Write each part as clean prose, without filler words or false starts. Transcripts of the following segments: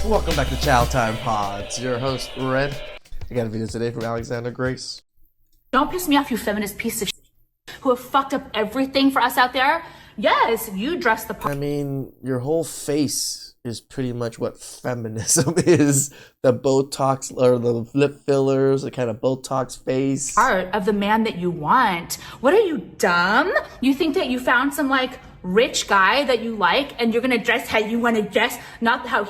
Welcome back to Chow Time Pods. Your host, Red. I got a video today from Alexander Grace. Don't piss me off, you feminist piece of shit who have fucked up everything for us out there. Yes, you dress the part. I mean, your whole face is pretty much what feminism is. The Botox or the lip fillers, the kind of Botox face. Part of the man that you want. What are you, dumb? You think that you found some rich guy that you like and you're gonna dress how you want to dress, not that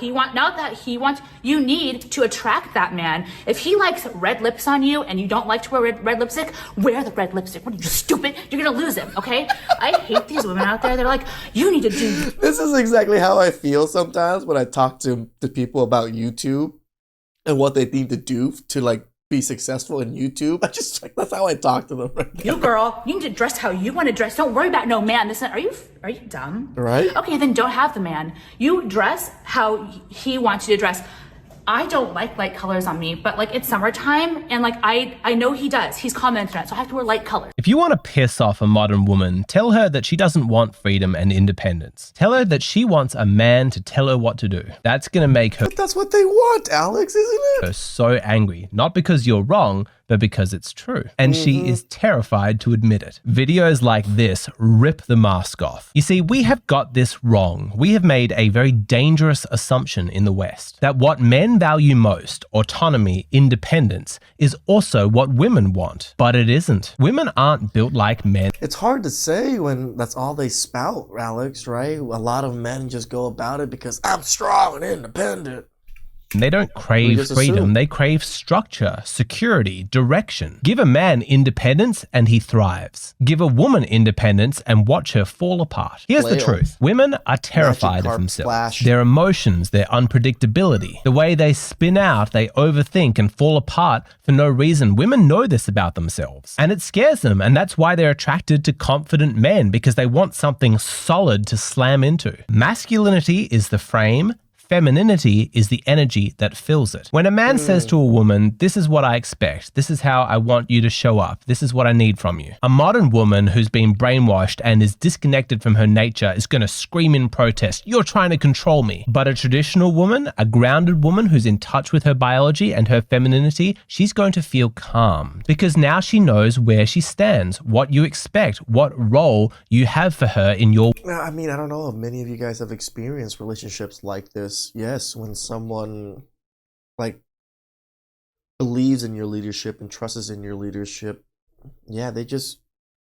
he wants. You need to attract that man. If he likes red lips on you and you don't like to wear red lipstick, wear the red lipstick. What are you, stupid? You're gonna lose him, okay? I hate these women out there. They're like, you need to do. This is exactly how I feel sometimes when I talk to people about YouTube and what they need to do to be successful in YouTube. That's how I talk to them right now. You girl, you need to dress how you want to dress. Don't worry about no man. Are you dumb? Right? Okay, then don't have the man. You dress how he wants you to dress. I don't like light colors on me, but it's summertime and I know he does. He's commented on it, so I have to wear light colors. If you want to piss off a modern woman, tell her that she doesn't want freedom and independence. Tell her that she wants a man to tell her what to do. That's going to make her But that's what they want, Alex, isn't it? so angry. Not because you're wrong, but because it's true. And she is terrified to admit it. Videos like this rip the mask off. You see, we have got this wrong. We have made a very dangerous assumption in the West that what men value most, autonomy, independence, is also what women want. But it isn't. Women aren't built like men. It's hard to say when that's all they spout, Alex, right? A lot of men just go about it because I'm strong and independent. They don't crave freedom, they crave structure, security, direction. Give a man independence and he thrives. Give a woman independence and watch her fall apart. Here's the truth. Women are terrified of themselves. Their emotions, their unpredictability, the way they spin out, they overthink and fall apart for no reason. Women know this about themselves and it scares them, and that's why they're attracted to confident men, because they want something solid to slam into. Masculinity is the frame. Femininity is the energy that fills it. When a man says to a woman, this is what I expect, this is how I want you to show up, this is what I need from you. A modern woman who's been brainwashed and is disconnected from her nature is going to scream in protest, you're trying to control me. But a traditional woman, a grounded woman who's in touch with her biology and her femininity, she's going to feel calm because now she knows where she stands, what you expect, what role you have for her in your... I mean, I don't know if many of you guys have experienced relationships like this. Yes, when someone believes in your leadership and trusts in your leadership, yeah, they just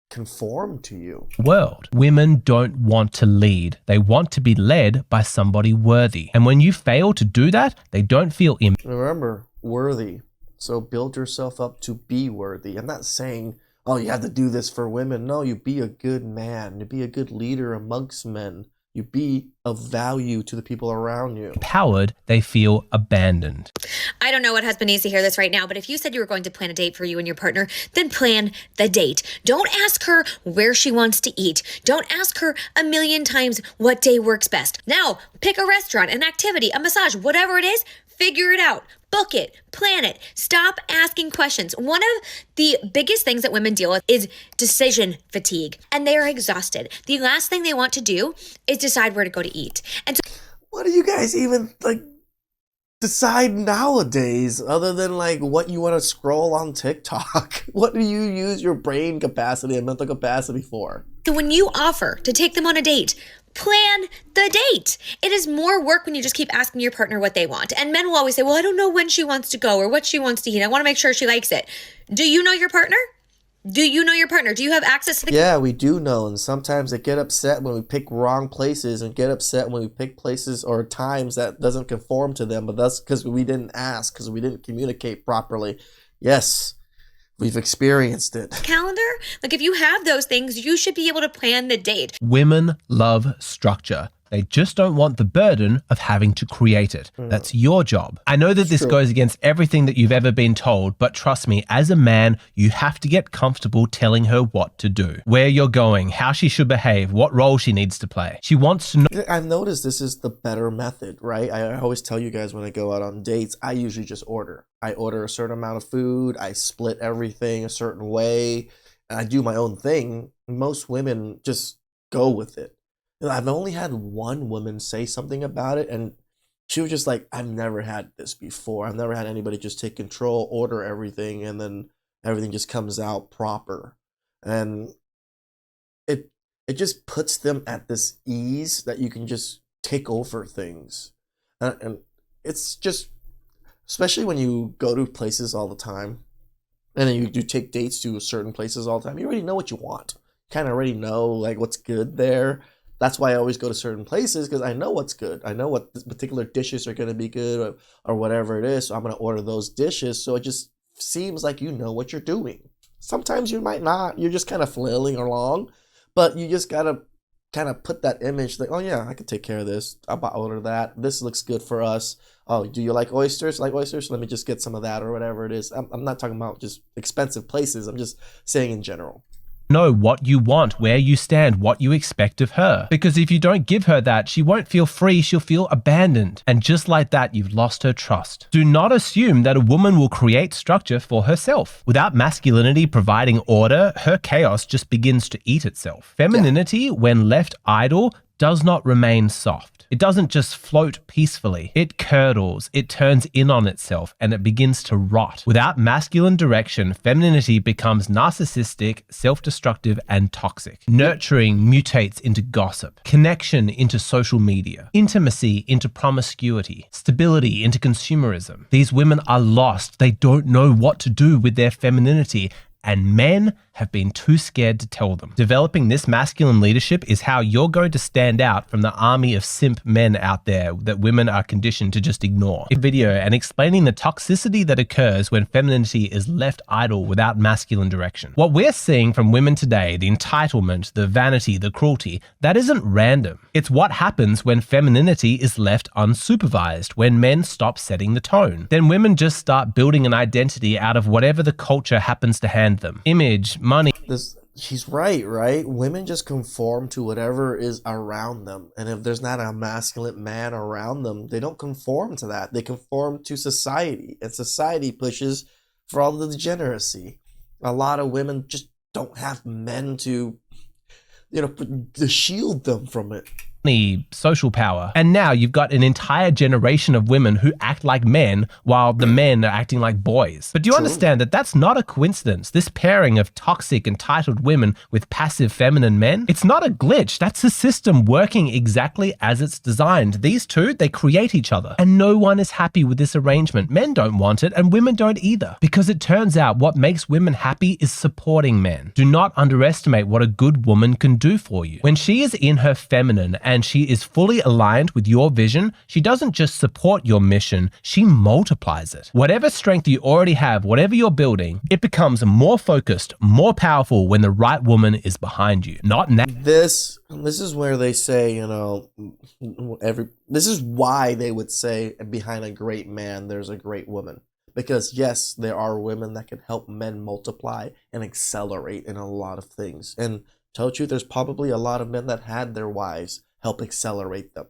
conform to you. World. Women don't want to lead. They want to be led by somebody worthy. And when you fail to do that, they don't feel Remember, worthy. So build yourself up to be worthy. I'm not saying, oh, you have to do this for women. No, you be a good man. You be a good leader amongst men. You be of value to the people around you. Empowered, they feel abandoned. I don't know what husband needs to hear this right now, but if you said you were going to plan a date for you and your partner, then plan the date. Don't ask her where she wants to eat. Don't ask her a million times what day works best. Now, pick a restaurant, an activity, a massage, whatever it is, figure it out. Book it, plan it, stop asking questions. One of the biggest things that women deal with is decision fatigue, and they are exhausted. The last thing they want to do is decide where to go to eat. And so, what do you guys even decide nowadays other than what you want to scroll on TikTok? What do you use your brain capacity and mental capacity for? so when you offer to take them on a date, plan the date. It is more work when you just keep asking your partner what they want. And men will always say, well, I don't know when she wants to go or what she wants to eat. I want to make sure she likes it. Do you know your partner? Do you know your partner? Do you have access to the... Yeah, we do know. And sometimes they get upset when we pick wrong places and get upset when we pick places or times that doesn't conform to them. But that's because we didn't ask, because we didn't communicate properly. Yes, we've experienced it. calendar? If you have those things, you should be able to plan the date. Women love structure. They just don't want the burden of having to create it. That's your job. I know that this goes against everything that you've ever been told, but trust me, as a man, you have to get comfortable telling her what to do, where you're going, how she should behave, what role she needs to play. She wants to know. I've noticed this is the better method, right? I always tell you guys when I go out on dates, I usually just order. I order a certain amount of food. I split everything a certain way. And I do my own thing. Most women just go with it. I've only had one woman say something about it, and she was just like, I've never had this before. I've never had anybody just take control, order everything, and then everything just comes out proper. And it it just puts them at this ease that you can just take over things. And it's just, especially when you go to places all the time, and then you do take dates to certain places all the time, you already know what you want. Kind of already know like what's good there. That's why I always go to certain places, because I know what's good. I know what particular dishes are going to be good, or whatever it is. So I'm going to order those dishes. So it just seems like you know what you're doing. Sometimes you might not. You're just kind of flailing along, but you just got to kind of put that image like, oh yeah, I can take care of this. I'll order that. This looks good for us. Oh, do you like oysters? Like oysters? Let me just get some of that, or whatever it is. I'm not talking about just expensive places. I'm just saying in general. Know what you want, where you stand, what you expect of her. Because if you don't give her that, she won't feel free, she'll feel abandoned. And just like that, you've lost her trust. Do not assume that a woman will create structure for herself. Without masculinity providing order, her chaos just begins to eat itself. Femininity, when left idle, does not remain soft. It doesn't just float peacefully. It curdles, it turns in on itself, and it begins to rot. Without masculine direction, femininity becomes narcissistic, self-destructive, and toxic. Nurturing mutates into gossip, connection into social media, intimacy into promiscuity, stability into consumerism. These women are lost. They don't know what to do with their femininity, and men have been too scared to tell them. Developing this masculine leadership is how you're going to stand out from the army of simp men out there that women are conditioned to just ignore. A video and explaining the toxicity that occurs when femininity is left idle without masculine direction. What we're seeing from women today, the entitlement, the vanity, the cruelty, that isn't random. It's what happens when femininity is left unsupervised, when men stop setting the tone. Then women just start building an identity out of whatever the culture happens to hand them. Image, money. She's right? Women just conform to whatever is around them. And if there's not a masculine man around them, they don't conform to that. They conform to society. And society pushes for all the degeneracy. A lot of women just don't have men to, to shield them from it. Social power. And now you've got an entire generation of women who act like men while the men are acting like boys. But do you understand that that's not a coincidence? This pairing of toxic, entitled women with passive feminine men, it's not a glitch. That's a system working exactly as it's designed. These two, they create each other. And no one is happy with this arrangement. Men don't want it and women don't either. Because it turns out what makes women happy is supporting men. Do not underestimate what a good woman can do for you. When she is in her feminine and she is fully aligned with your vision, she doesn't just support your mission, she multiplies it. Whatever strength you already have, whatever you're building, it becomes more focused, more powerful when the right woman is behind you. Not now. This is where they say, this is why they would say behind a great man, there's a great woman. Because yes, there are women that can help men multiply and accelerate in a lot of things. And tell the truth, there's probably a lot of men that had their wives help accelerate them.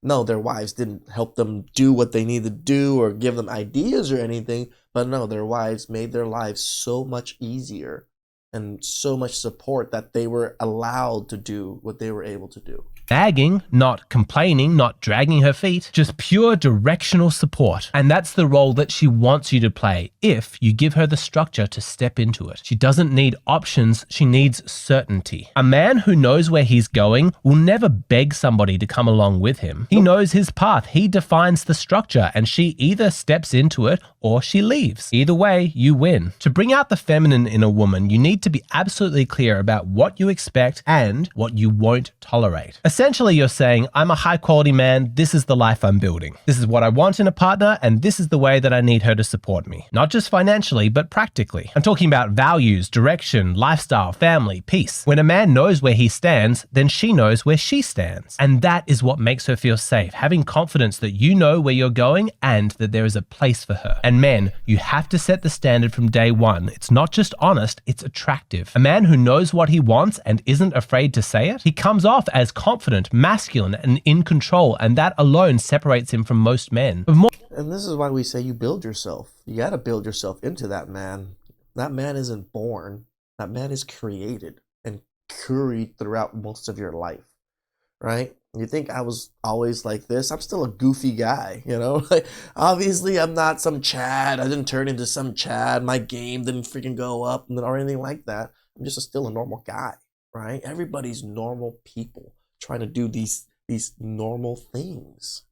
No, their wives didn't help them do what they need to do or give them ideas or anything, but no, their wives made their lives so much easier and so much support that they were allowed to do what they were able to do. Nagging, not complaining, not dragging her feet, just pure directional support. And that's the role that she wants you to play if you give her the structure to step into it. She doesn't need options, she needs certainty. A man who knows where he's going will never beg somebody to come along with him. He knows his path, he defines the structure, and she either steps into it or she leaves. Either way, you win. To bring out the feminine in a woman, you need to be absolutely clear about what you expect and what you won't tolerate. Essentially, you're saying, I'm a high quality man, this is the life I'm building. This is what I want in a partner, and this is the way that I need her to support me. Not just financially, but practically. I'm talking about values, direction, lifestyle, family, peace. When a man knows where he stands, then she knows where she stands. And that is what makes her feel safe, having confidence that you know where you're going and that there is a place for her. And men, you have to set the standard from day one. It's not just honest, it's attractive. A man who knows what he wants and isn't afraid to say it, he comes off as confident, masculine, and in control, and that alone separates him from most men. And this is why we say you build yourself. You got to build yourself into that man. That man isn't born. That man is created and curried throughout most of your life, right? You think I was always like this? I'm still a goofy guy, you know? Like, obviously, I'm not some Chad. I didn't turn into some Chad. My game didn't freaking go up or anything like that. I'm just still a normal guy, right? Everybody's normal people trying to do these normal things.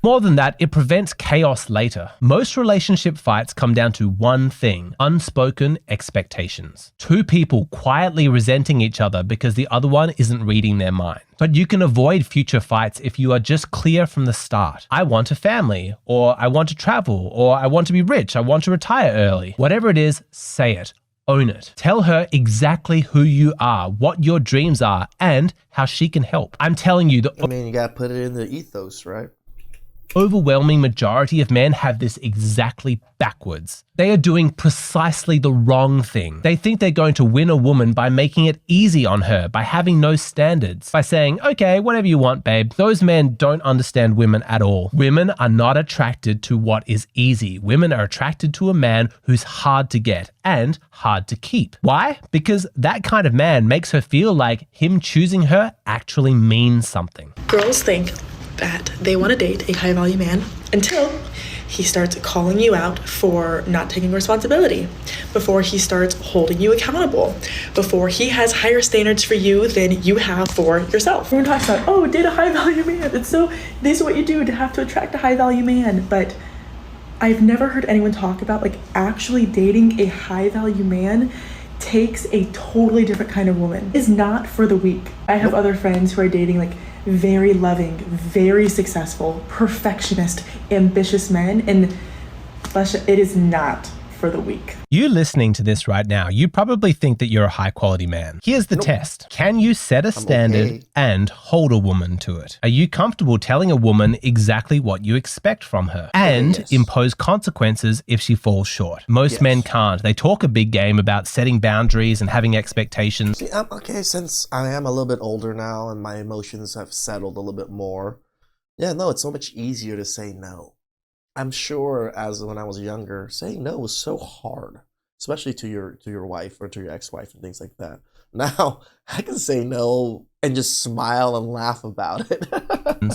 More than that, it prevents chaos later. Most relationship fights come down to one thing: unspoken expectations. Two people quietly resenting each other because the other one isn't reading their mind. But you can avoid future fights if you are just clear from the start. I want a family, or I want to travel, or I want to be rich, I want to retire early. Whatever it is, say it. Own it. Tell her exactly who you are, what your dreams are, and how she can help. I'm telling you, you gotta put it in the ethos, right? Overwhelming majority of men have this exactly backwards. They are doing precisely the wrong thing. They think they're going to win a woman by making it easy on her, by having no standards, by saying, okay, whatever you want, babe. Those men don't understand women at all. Women are not attracted to what is easy. Women are attracted to a man who's hard to get and hard to keep. Why? Because that kind of man makes her feel like him choosing her actually means something. Girls think that they want to date a high-value man until he starts calling you out for not taking responsibility, before he starts holding you accountable, before he has higher standards for you than you have for yourself. Everyone talks about, oh, date a high-value man. This is what you do to have to attract a high-value man. But I've never heard anyone talk about like actually dating a high-value man takes a totally different kind of woman. It's not for the weak. I have other friends who are dating like very loving, very successful, perfectionist, ambitious men, and it is not for the weak. You listening to this right now, you probably think that you're a high quality man. Here's the test. Can you set a standard and hold a woman to it? Are you comfortable telling a woman exactly what you expect from her and impose consequences if she falls short? Most men can't. They talk a big game about setting boundaries and having expectations. See, since I am a little bit older now and my emotions have settled a little bit more, it's so much easier to say no. I'm sure as when I was younger, saying no was so hard, especially to your wife or to your ex-wife and things like that. Now I can say no and just smile and laugh about it.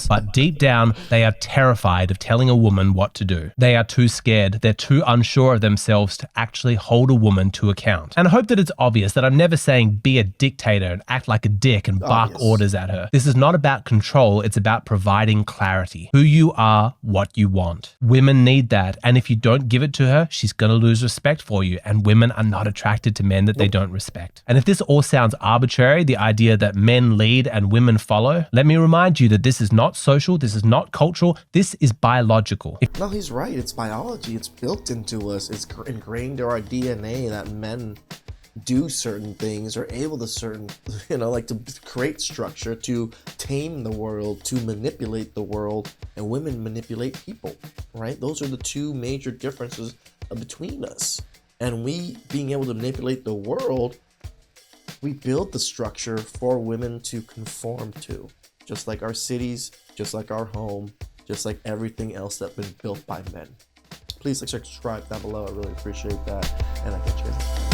But deep down, they are terrified of telling a woman what to do. They are too scared. They're too unsure of themselves to actually hold a woman to account. And I hope that it's obvious that I'm never saying be a dictator and act like a dick and bark orders at her. This is not about control. It's about providing clarity. Who you are, what you want. Women need that. And if you don't give it to her, she's going to lose respect for you. And women are not attracted to men that they don't respect. And if this all sounds arbitrary, the idea that men lead and women follow, let me remind you that this is not social, this is not cultural, this is biological. No, he's right. It's biology. It's built into us. It's ingrained in our DNA that men do certain things, are able to to create structure, to tame the world, to manipulate the world, and women manipulate people, right? Those are the two major differences between us. And we being able to manipulate the world, we build the structure for women to conform to, just like our cities, just like our home, just like everything else that's been built by men. Please subscribe down below. I really appreciate that. And I catch you guys.